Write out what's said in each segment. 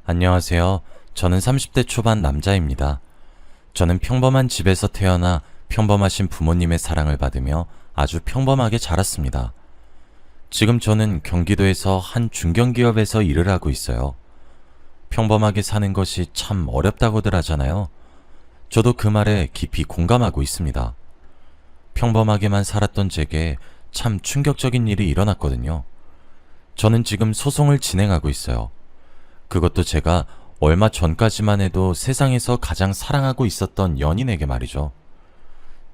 안녕하세요. 저는 30대 초반 남자입니다. 저는 평범한 집에서 태어나 평범하신 부모님의 사랑을 받으며 아주 평범하게 자랐습니다. 지금 저는 경기도에서 한 중견기업에서 일을 하고 있어요. 평범하게 사는 것이 참 어렵다고들 하잖아요. 저도 그 말에 깊이 공감하고 있습니다. 평범하게만 살았던 제게 참 충격적인 일이 일어났거든요. 저는 지금 소송을 진행하고 있어요. 그것도 제가 얼마 전까지만 해도 세상에서 가장 사랑하고 있었던 연인에게 말이죠.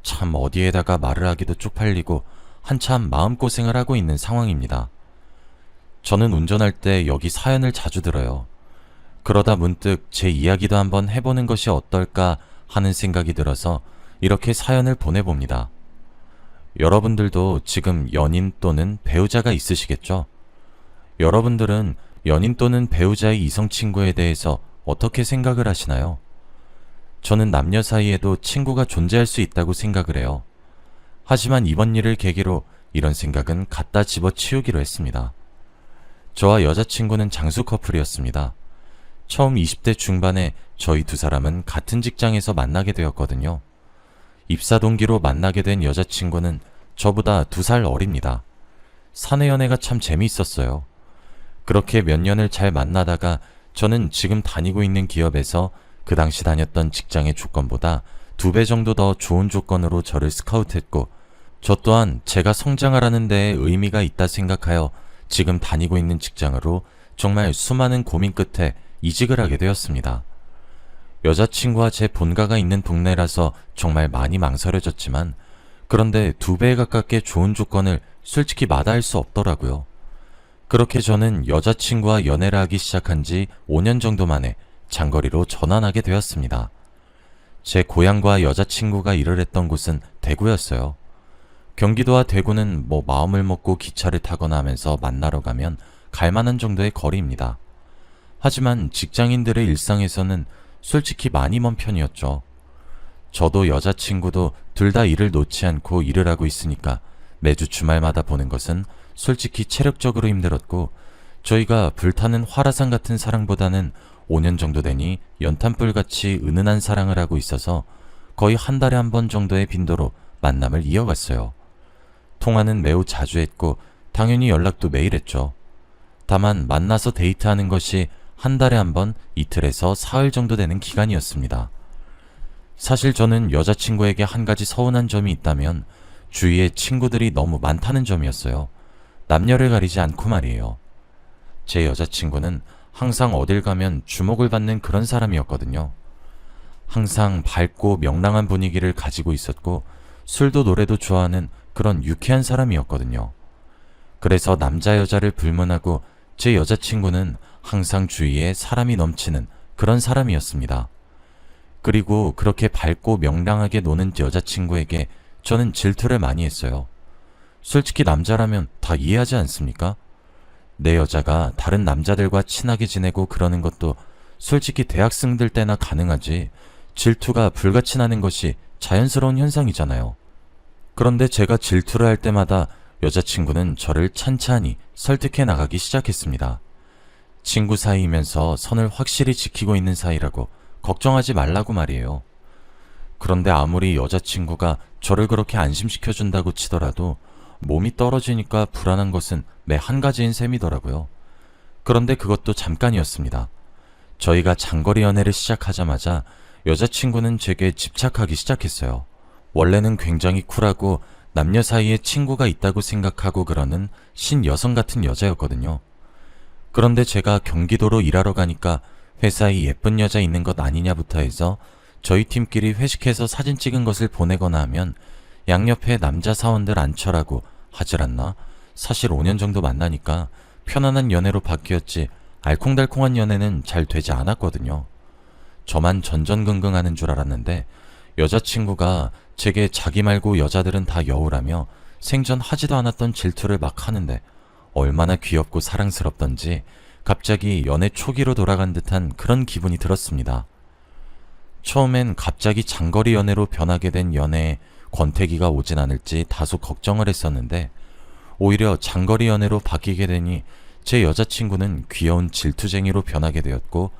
참 어디에다가 말을 하기도 쪽팔리고 한참 마음고생을 하고 있는 상황입니다. 저는 운전할 때 여기 사연을 자주 들어요. 그러다 문득 제 이야기도 한번 해보는 것이 어떨까 하는 생각이 들어서 이렇게 사연을 보내봅니다. 여러분들도 지금 연인 또는 배우자가 있으시겠죠? 여러분들은 연인 또는 배우자의 이성 친구에 대해서 어떻게 생각을 하시나요? 저는 남녀 사이에도 친구가 존재할 수 있다고 생각을 해요. 하지만 이번 일을 계기로 이런 생각은 갖다 집어치우기로 했습니다. 저와 여자친구는 장수 커플이었습니다. 처음 20대 중반에 저희 두 사람은 같은 직장에서 만나게 되었거든요. 입사 동기로 만나게 된 여자친구는 저보다 2살 어립니다. 사내 연애가 참 재미있었어요. 그렇게 몇 년을 잘 만나다가 저는 지금 다니고 있는 기업에서 그 당시 다녔던 직장의 조건보다 2배 정도 더 좋은 조건으로 저를 스카우트했고, 저 또한 제가 성장하라는 데에 의미가 있다 생각하여 지금 다니고 있는 직장으로 정말 수많은 고민 끝에 이직을 하게 되었습니다. 여자친구와 제 본가가 있는 동네라서 정말 많이 망설여졌지만, 그런데 2배에 가깝게 좋은 조건을 솔직히 마다할 수 없더라고요. 그렇게 저는 여자친구와 연애를 하기 시작한 지 5년 정도 만에 장거리로 전환하게 되었습니다. 제 고향과 여자친구가 일을 했던 곳은 대구였어요. 경기도와 대구는 마음을 먹고 기차를 타거나 하면서 만나러 가면 갈만한 정도의 거리입니다. 하지만 직장인들의 일상에서는 솔직히 많이 먼 편이었죠. 저도 여자친구도 둘 다 일을 놓지 않고 일을 하고 있으니까 매주 주말마다 보는 것은 솔직히 체력적으로 힘들었고, 저희가 불타는 화라산 같은 사랑보다는 5년 정도 되니 연탄불같이 은은한 사랑을 하고 있어서 거의 한 달에 한 번 정도의 빈도로 만남을 이어갔어요. 통화는 매우 자주 했고 당연히 연락도 매일 했죠. 다만 만나서 데이트하는 것이 한 달에 한 번, 이틀에서 사흘 정도 되는 기간이었습니다. 사실 저는 여자친구에게 한 가지 서운한 점이 있다면 주위에 친구들이 너무 많다는 점이었어요. 남녀를 가리지 않고 말이에요. 제 여자친구는 항상 어딜 가면 주목을 받는 그런 사람이었거든요. 항상 밝고 명랑한 분위기를 가지고 있었고 술도 노래도 좋아하는 그런 유쾌한 사람이었거든요. 그래서 남자 여자를 불문하고 제 여자친구는 항상 주위에 사람이 넘치는 그런 사람이었습니다. 그리고 그렇게 밝고 명랑하게 노는 여자친구에게 저는 질투를 많이 했어요. 솔직히 남자라면 다 이해하지 않습니까? 내 여자가 다른 남자들과 친하게 지내고 그러는 것도 솔직히 대학생들 때나 가능하지, 질투가 불같이 나는 것이 자연스러운 현상이잖아요. 그런데 제가 질투를 할 때마다 여자친구는 저를 찬찬히 설득해 나가기 시작했습니다. 친구 사이이면서 선을 확실히 지키고 있는 사이라고 걱정하지 말라고 말이에요. 그런데 아무리 여자친구가 저를 그렇게 안심시켜준다고 치더라도 몸이 떨어지니까 불안한 것은 매 한 가지인 셈이더라고요. 그런데 그것도 잠깐이었습니다. 저희가 장거리 연애를 시작하자마자 여자친구는 제게 집착하기 시작했어요. 원래는 굉장히 쿨하고 남녀 사이에 친구가 있다고 생각하고 그러는 신여성 같은 여자였거든요. 그런데 제가 경기도로 일하러 가니까 회사에 예쁜 여자 있는 것 아니냐부터 해서 저희 팀끼리 회식해서 사진 찍은 것을 보내거나 하면 양옆에 남자 사원들 앉혀라고 하질 않나? 사실 5년 정도 만나니까 편안한 연애로 바뀌었지 알콩달콩한 연애는 잘 되지 않았거든요. 저만 전전긍긍하는 줄 알았는데 여자친구가 제게 자기 말고 여자들은 다 여우라며 생전 하지도 않았던 질투를 막 하는데 얼마나 귀엽고 사랑스럽던지 갑자기 연애 초기로 돌아간 듯한 그런 기분이 들었습니다. 처음엔 갑자기 장거리 연애로 변하게 된 연애에 권태기가 오진 않을지 다소 걱정을 했었는데 오히려 장거리 연애로 바뀌게 되니 제 여자친구는 귀여운 질투쟁이로 변하게 되었고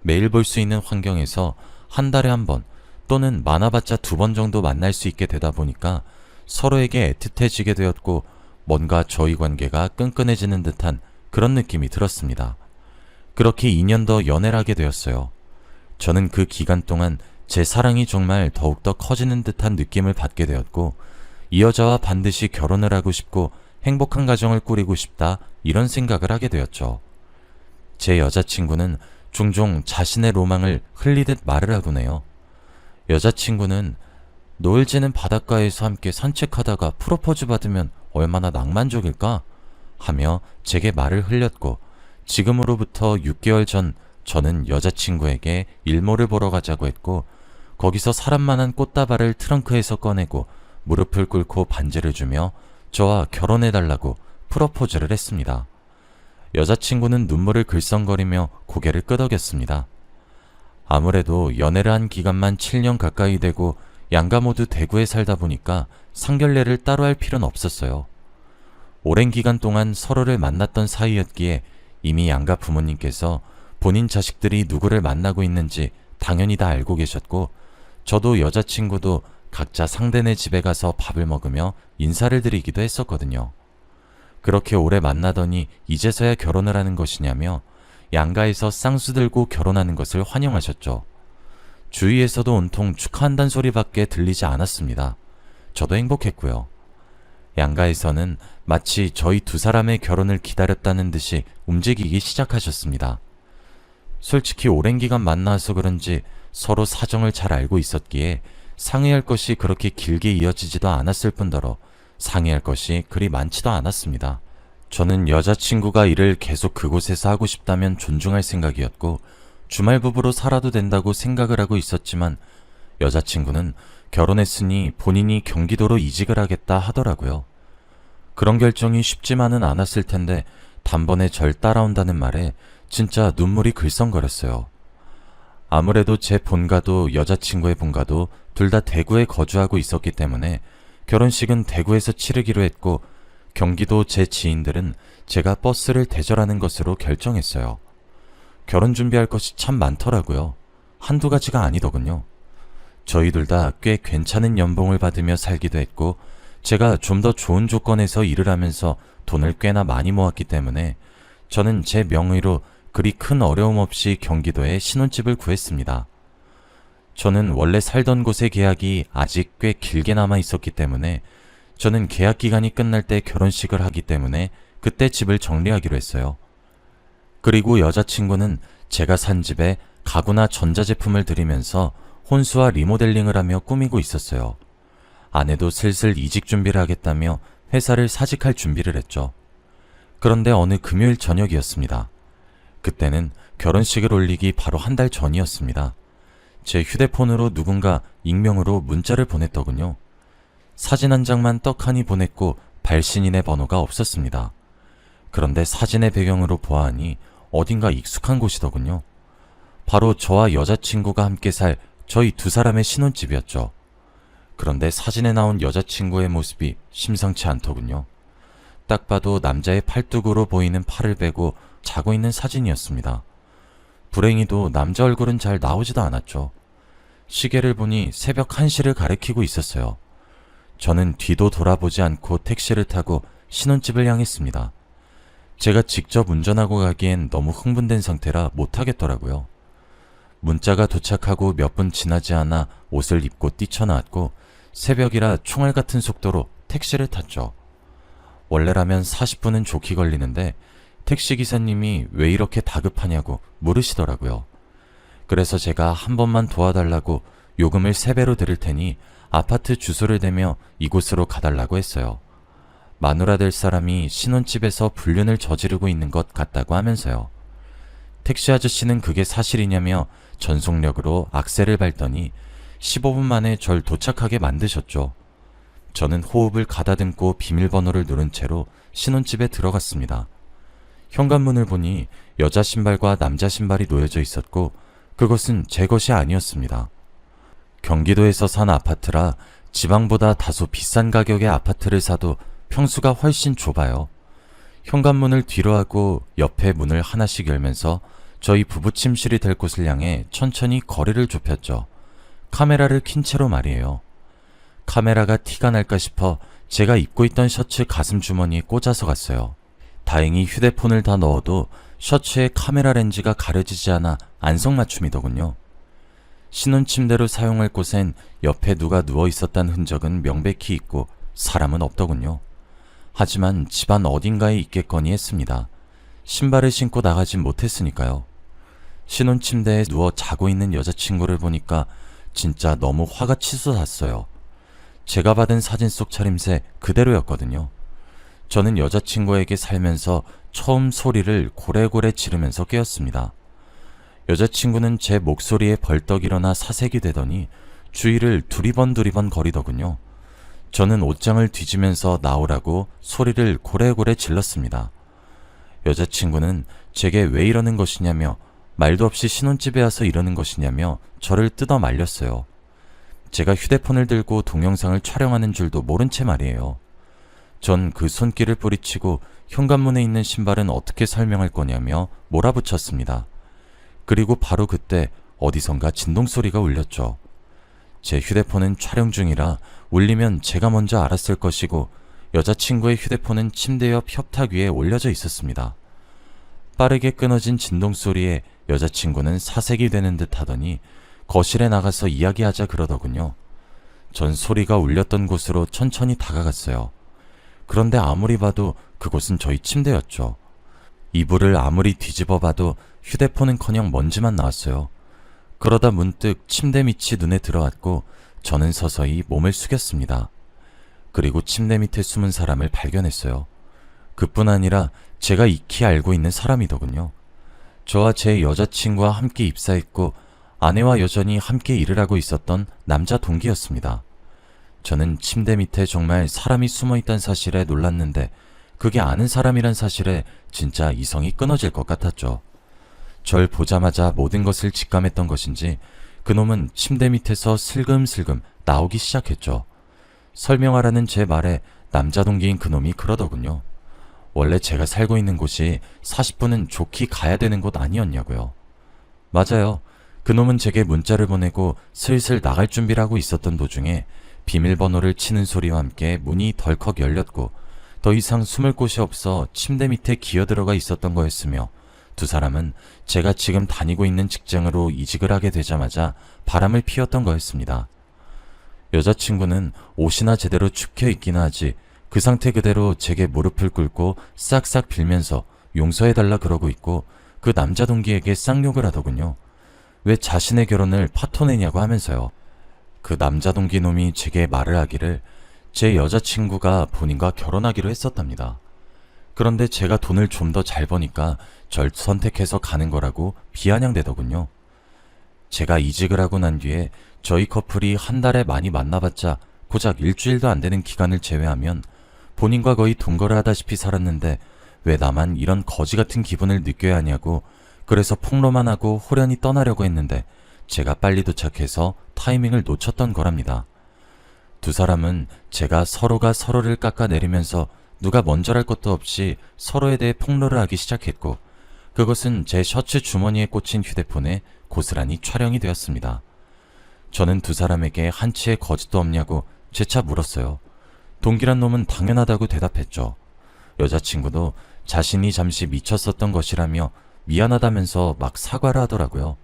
매일 볼 수 있는 환경에서 한 달에 한 번 또는 많아봤자 2번 정도 만날 수 있게 되다 보니까 서로에게 애틋해지게 되었고 뭔가 저희 관계가 끈끈해지는 듯한 그런 느낌이 들었습니다. 그렇게 2년 더 연애를 하게 되었어요. 저는 그 기간 동안 제 사랑이 정말 더욱더 커지는 듯한 느낌을 받게 되었고 이 여자와 반드시 결혼을 하고 싶고 행복한 가정을 꾸리고 싶다 이런 생각을 하게 되었죠. 제 여자친구는 종종 자신의 로망을 흘리듯 말을 하곤 해요. 여자친구는 노을 지는 바닷가에서 함께 산책하다가 프로포즈 받으면 얼마나 낭만적일까? 하며 제게 말을 흘렸고 지금으로부터 6개월 전 저는 여자친구에게 일몰을 보러 가자고 했고 거기서 사람 많은 꽃다발을 트렁크에서 꺼내고 무릎을 꿇고 반지를 주며 저와 결혼해달라고 프로포즈를 했습니다. 여자친구는 눈물을 글썽거리며 고개를 끄덕였습니다. 아무래도 연애를 한 기간만 7년 가까이 되고 양가 모두 대구에 살다 보니까 상견례를 따로 할 필요는 없었어요. 오랜 기간 동안 서로를 만났던 사이였기에 이미 양가 부모님께서 본인 자식들이 누구를 만나고 있는지 당연히 다 알고 계셨고 저도 여자친구도 각자 상대네 집에 가서 밥을 먹으며 인사를 드리기도 했었거든요. 그렇게 오래 만나더니 이제서야 결혼을 하는 것이냐며 양가에서 쌍수 들고 결혼하는 것을 환영하셨죠. 주위에서도 온통 축하한다는 소리밖에 들리지 않았습니다. 저도 행복했고요. 양가에서는 마치 저희 2사람의 결혼을 기다렸다는 듯이 움직이기 시작하셨습니다. 솔직히 오랜 기간 만나서 그런지 서로 사정을 잘 알고 있었기에 상의할 것이 그렇게 길게 이어지지도 않았을 뿐더러 상의할 것이 그리 많지도 않았습니다. 저는 여자친구가 일을 계속 그곳에서 하고 싶다면 존중할 생각이었고 주말 부부로 살아도 된다고 생각을 하고 있었지만 여자친구는 결혼했으니 본인이 경기도로 이직을 하겠다 하더라고요. 그런 결정이 쉽지만은 않았을 텐데 단번에 절 따라온다는 말에 진짜 눈물이 글썽거렸어요. 아무래도 제 본가도 여자친구의 본가도 둘 다 대구에 거주하고 있었기 때문에 결혼식은 대구에서 치르기로 했고 경기도 제 지인들은 제가 버스를 대절하는 것으로 결정했어요. 결혼 준비할 것이 참 많더라고요. 한두 가지가 아니더군요. 저희 둘 다 꽤 괜찮은 연봉을 받으며 살기도 했고 제가 좀 더 좋은 조건에서 일을 하면서 돈을 꽤나 많이 모았기 때문에 저는 제 명의로 그리 큰 어려움 없이 경기도에 신혼집을 구했습니다. 저는 원래 살던 곳의 계약이 아직 꽤 길게 남아 있었기 때문에 저는 계약 기간이 끝날 때 결혼식을 하기 때문에 그때 집을 정리하기로 했어요. 그리고 여자친구는 제가 산 집에 가구나 전자제품을 들이면서 혼수와 리모델링을 하며 꾸미고 있었어요. 아내도 슬슬 이직 준비를 하겠다며 회사를 사직할 준비를 했죠. 그런데 어느 금요일 저녁이었습니다. 그때는 결혼식을 올리기 바로 한 달 전이었습니다. 제 휴대폰으로 누군가 익명으로 문자를 보냈더군요. 사진 한 장만 떡하니 보냈고 발신인의 번호가 없었습니다. 그런데 사진의 배경으로 보아하니 어딘가 익숙한 곳이더군요. 바로 저와 여자친구가 함께 살 저희 2사람의 신혼집이었죠. 그런데 사진에 나온 여자친구의 모습이 심상치 않더군요. 딱 봐도 남자의 팔뚝으로 보이는 팔을 베고 자고 있는 사진이었습니다. 불행히도 남자 얼굴은 잘 나오지도 않았죠. 시계를 보니 새벽 1시를 가리키고 있었어요. 저는 뒤도 돌아보지 않고 택시를 타고 신혼집을 향했습니다. 제가 직접 운전하고 가기엔 너무 흥분된 상태라 못하겠더라고요. 문자가 도착하고 몇 분 지나지 않아 옷을 입고 뛰쳐나왔고 새벽이라 총알 같은 속도로 택시를 탔죠. 원래라면 40분은 좋게 걸리는데 택시기사님이 왜 이렇게 다급하냐고 물으시더라고요. 그래서 제가 한 번만 도와달라고 요금을 3배로 드릴 테니 아파트 주소를 대며 이곳으로 가달라고 했어요. 마누라 될 사람이 신혼집에서 불륜을 저지르고 있는 것 같다고 하면서요. 택시 아저씨는 그게 사실이냐며 전속력으로 악셀을 밟더니 15분 만에 절 도착하게 만드셨죠. 저는 호흡을 가다듬고 비밀번호를 누른 채로 신혼집에 들어갔습니다. 현관문을 보니 여자 신발과 남자 신발이 놓여져 있었고 그것은 제 것이 아니었습니다. 경기도에서 산 아파트라 지방보다 다소 비싼 가격의 아파트를 사도 평수가 훨씬 좁아요. 현관문을 뒤로 하고 옆에 문을 하나씩 열면서 저희 부부 침실이 될 곳을 향해 천천히 거리를 좁혔죠. 카메라를 킨 채로 말이에요. 카메라가 티가 날까 싶어 제가 입고 있던 셔츠 가슴 주머니에 꽂아서 갔어요. 다행히 휴대폰을 다 넣어도 셔츠에 카메라 렌즈가 가려지지 않아 안성맞춤이더군요. 신혼 침대로 사용할 곳엔 옆에 누가 누워 있었다는 흔적은 명백히 있고 사람은 없더군요. 하지만 집안 어딘가에 있겠거니 했습니다. 신발을 신고 나가진 못했으니까요. 신혼 침대에 누워 자고 있는 여자친구를 보니까 진짜 너무 화가 치솟았어요. 제가 받은 사진 속 차림새 그대로였거든요. 저는 여자친구에게 살면서 처음 소리를 고래고래 지르면서 깨었습니다. 여자친구는 제 목소리에 벌떡 일어나 사색이 되더니 주위를 두리번 거리더군요. 저는 옷장을 뒤지면서 나오라고 소리를 고래고래 질렀습니다. 여자친구는 제게 왜 이러는 것이냐며 말도 없이 신혼집에 와서 이러는 것이냐며 저를 뜯어 말렸어요. 제가 휴대폰을 들고 동영상을 촬영하는 줄도 모른 채 말이에요. 전 그 손길을 뿌리치고 현관문에 있는 신발은 어떻게 설명할 거냐며 몰아붙였습니다. 그리고 바로 그때 어디선가 진동소리가 울렸죠. 제 휴대폰은 촬영 중이라 울리면 제가 먼저 알았을 것이고 여자친구의 휴대폰은 침대 옆 협탁 위에 올려져 있었습니다. 빠르게 끊어진 진동소리에 여자친구는 사색이 되는 듯 하더니 거실에 나가서 이야기하자 그러더군요. 전 소리가 울렸던 곳으로 천천히 다가갔어요. 그런데 아무리 봐도 그곳은 저희 침대였죠. 이불을 아무리 뒤집어 봐도 휴대폰은커녕 먼지만 나왔어요. 그러다 문득 침대 밑이 눈에 들어왔고 저는 서서히 몸을 숙였습니다. 그리고 침대 밑에 숨은 사람을 발견했어요. 그뿐 아니라 제가 익히 알고 있는 사람이더군요. 저와 제 여자친구와 함께 입사했고 아내와 여전히 함께 일을 하고 있었던 남자 동기였습니다. 저는 침대 밑에 정말 사람이 숨어있다는 사실에 놀랐는데 그게 아는 사람이란 사실에 진짜 이성이 끊어질 것 같았죠. 절 보자마자 모든 것을 직감했던 것인지 그놈은 침대 밑에서 슬금슬금 나오기 시작했죠. 설명하라는 제 말에 남자 동기인 그놈이 그러더군요. 원래 제가 살고 있는 곳이 40분은 좋게 가야 되는 곳 아니었냐고요. 맞아요. 그놈은 제게 문자를 보내고 슬슬 나갈 준비를 하고 있었던 도중에 비밀번호를 치는 소리와 함께 문이 덜컥 열렸고 더 이상 숨을 곳이 없어 침대 밑에 기어들어가 있었던 거였으며 두 사람은 제가 지금 다니고 있는 직장으로 이직을 하게 되자마자 바람을 피웠던 거였습니다. 여자친구는 옷이나 제대로 축혀 있기나 하지 그 상태 그대로 제게 무릎을 꿇고 싹싹 빌면서 용서해달라 그러고 있고 그 남자 동기에게 쌍욕을 하더군요. 왜 자신의 결혼을 파토내냐고 하면서요. 그 남자 동기 놈이 제게 말을 하기를 제 여자친구가 본인과 결혼하기로 했었답니다. 그런데 제가 돈을 좀 더 잘 버니까 절 선택해서 가는 거라고 비아냥대더군요. 제가 이직을 하고 난 뒤에 저희 커플이 한 달에 많이 만나봤자 고작 일주일도 안 되는 기간을 제외하면 본인과 거의 동거를 하다시피 살았는데 왜 나만 이런 거지 같은 기분을 느껴야 하냐고 그래서 폭로만 하고 호련히 떠나려고 했는데 제가 빨리 도착해서 타이밍을 놓쳤던 거랍니다. 두 사람은 제가 서로가 서로를 깎아내리면서 누가 먼저랄 것도 없이 서로에 대해 폭로를 하기 시작했고 그것은 제 셔츠 주머니에 꽂힌 휴대폰에 고스란히 촬영이 되었습니다. 저는 두 사람에게 한치의 거짓도 없냐고 재차 물었어요. 동기란 놈은 당연하다고 대답했죠. 여자친구도 자신이 잠시 미쳤었던 것이라며 미안하다면서 막 사과를 하더라고요.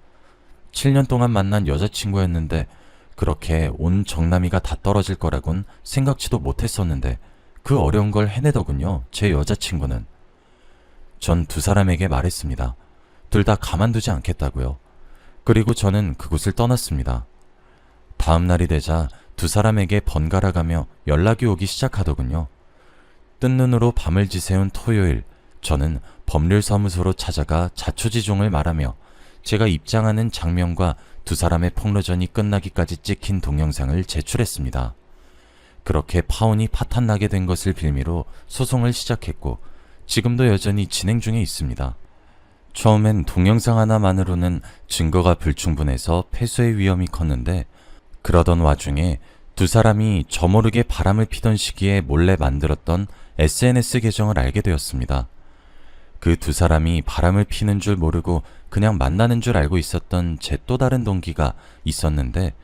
7년 동안 만난 여자친구였는데 그렇게 온 정남이가 다 떨어질 거라곤 생각지도 못했었는데 그 어려운 걸 해내더군요. 제 여자친구는. 전 두 사람에게 말했습니다. 둘 다 가만두지 않겠다고요. 그리고 저는 그곳을 떠났습니다. 다음 날이 되자 두 사람에게 번갈아가며 연락이 오기 시작하더군요. 뜬 눈으로 밤을 지새운 토요일, 저는 법률사무소로 찾아가 자초지종을 말하며 제가 입장하는 장면과 두 사람의 폭로전이 끝나기까지 찍힌 동영상을 제출했습니다. 그렇게 파혼이 파탄나게 된 것을 빌미로 소송을 시작했고 지금도 여전히 진행 중에 있습니다. 처음엔 동영상 하나만으로는 증거가 불충분해서 패소의 위험이 컸는데 그러던 와중에 두 사람이 저모르게 바람을 피던 시기에 몰래 만들었던 SNS 계정을 알게 되었습니다. 그 두 사람이 바람을 피는 줄 모르고 그냥 만나는 줄 알고 있었던 제 또 다른 동기가 있었는데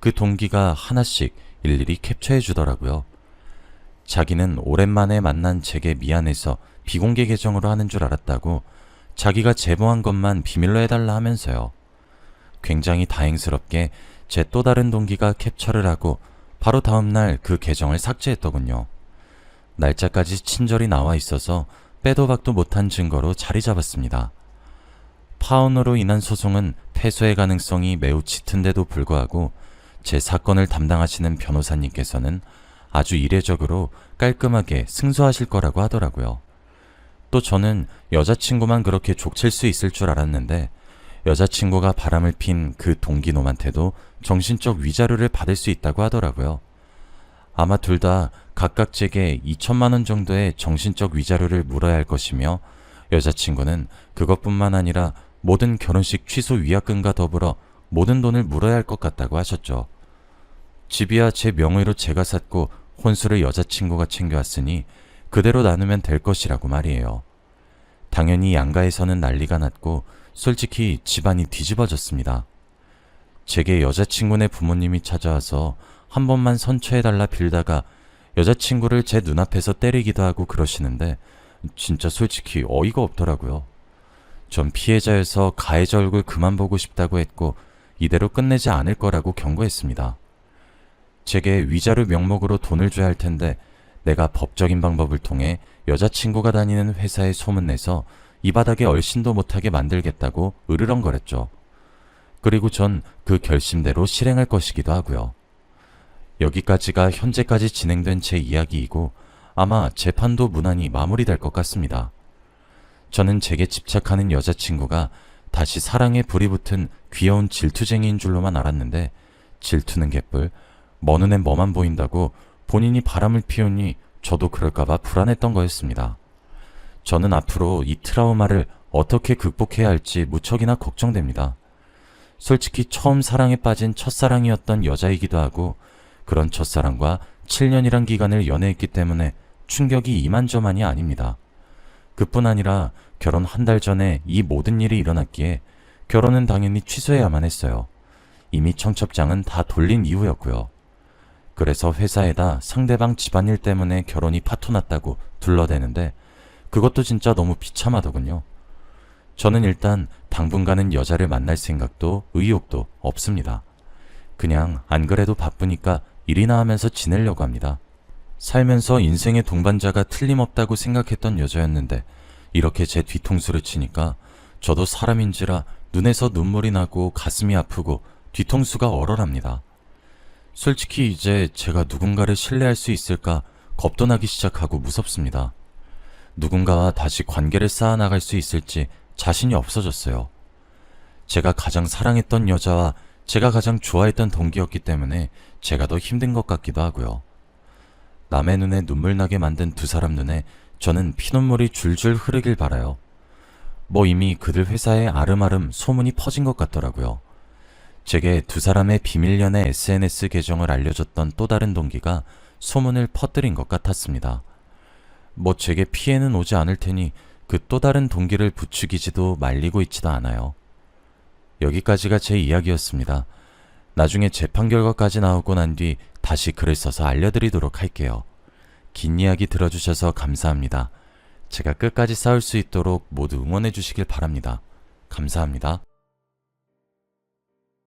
그 동기가 하나씩 일일이 캡처해 주더라고요. 자기는 오랜만에 만난 제게 미안해서 비공개 계정으로 하는 줄 알았다고 자기가 제보한 것만 비밀로 해달라 하면서요. 굉장히 다행스럽게 제 또 다른 동기가 캡처를 하고 바로 다음날 그 계정을 삭제했더군요. 날짜까지 친절히 나와 있어서 빼도 박도 못한 증거로 자리 잡았습니다. 파혼으로 인한 소송은 패소의 가능성이 매우 짙은데도 불구하고 제 사건을 담당하시는 변호사님께서는 아주 이례적으로 깔끔하게 승소하실 거라고 하더라고요. 또 저는 여자친구만 그렇게 족칠 수 있을 줄 알았는데 여자친구가 바람을 핀 그 동기놈한테도 정신적 위자료를 받을 수 있다고 하더라고요. 아마 둘 다 각각 제게 2천만 원 정도의 정신적 위자료를 물어야 할 것이며 여자친구는 그것뿐만 아니라 모든 결혼식 취소 위약금과 더불어 모든 돈을 물어야 할 것 같다고 하셨죠. 집이야 제 명의로 제가 샀고 혼수를 여자친구가 챙겨왔으니 그대로 나누면 될 것이라고 말이에요. 당연히 양가에서는 난리가 났고 솔직히 집안이 뒤집어졌습니다. 제게 여자친구네 부모님이 찾아와서 한 번만 선처해달라 빌다가 여자친구를 제 눈앞에서 때리기도 하고 그러시는데 진짜 솔직히 어이가 없더라고요. 전 피해자여서 가해자 얼굴 그만 보고 싶다고 했고 이대로 끝내지 않을 거라고 경고했습니다. 제게 위자료 명목으로 돈을 줘야 할 텐데 내가 법적인 방법을 통해 여자친구가 다니는 회사에 소문내서 이 바닥에 얼씬도 못하게 만들겠다고 으르렁거렸죠. 그리고 전 그 결심대로 실행할 것이기도 하고요. 여기까지가 현재까지 진행된 제 이야기이고 아마 재판도 무난히 마무리될 것 같습니다. 저는 제게 집착하는 여자친구가 다시 사랑에 불이 붙은 귀여운 질투쟁이인 줄로만 알았는데 질투는 개뿔, 먼 눈엔 뭐만 보인다고 본인이 바람을 피우니 저도 그럴까봐 불안했던 거였습니다. 저는 앞으로 이 트라우마를 어떻게 극복해야 할지 무척이나 걱정됩니다. 솔직히 처음 사랑에 빠진 첫사랑이었던 여자이기도 하고 그런 첫사랑과 7년이란 기간을 연애했기 때문에 충격이 이만저만이 아닙니다. 그뿐 아니라 결혼 한 달 전에 이 모든 일이 일어났기에 결혼은 당연히 취소해야만 했어요. 이미 청첩장은 다 돌린 이후였고요. 그래서 회사에다 상대방 집안일 때문에 결혼이 파토났다고 둘러대는데 그것도 진짜 너무 비참하더군요. 저는 일단 당분간은 여자를 만날 생각도 의욕도 없습니다. 그냥 안 그래도 바쁘니까 일이나 하면서 지내려고 합니다. 살면서 인생의 동반자가 틀림없다고 생각했던 여자였는데 이렇게 제 뒤통수를 치니까 저도 사람인지라 눈에서 눈물이 나고 가슴이 아프고 뒤통수가 얼얼합니다. 솔직히 이제 제가 누군가를 신뢰할 수 있을까 겁도 나기 시작하고 무섭습니다. 누군가와 다시 관계를 쌓아나갈 수 있을지 자신이 없어졌어요. 제가 가장 사랑했던 여자와 제가 가장 좋아했던 동기였기 때문에 제가 더 힘든 것 같기도 하고요. 남의 눈에 눈물 나게 만든 두 사람 눈에 저는 피눈물이 줄줄 흐르길 바라요. 뭐 이미 그들 회사에 아름아름 소문이 퍼진 것 같더라고요. 제게 두 사람의 비밀 연애 SNS 계정을 알려줬던 또 다른 동기가 소문을 퍼뜨린 것 같았습니다. 뭐 제게 피해는 오지 않을 테니 그 또 다른 동기를 부추기지도 말리고 있지도 않아요. 여기까지가 제 이야기였습니다. 나중에 재판 결과까지 나오고 난 뒤 다시 글을 써서 알려드리도록 할게요. 긴 이야기 들어주셔서 감사합니다. 제가 끝까지 싸울 수 있도록 모두 응원해 주시길 바랍니다. 감사합니다.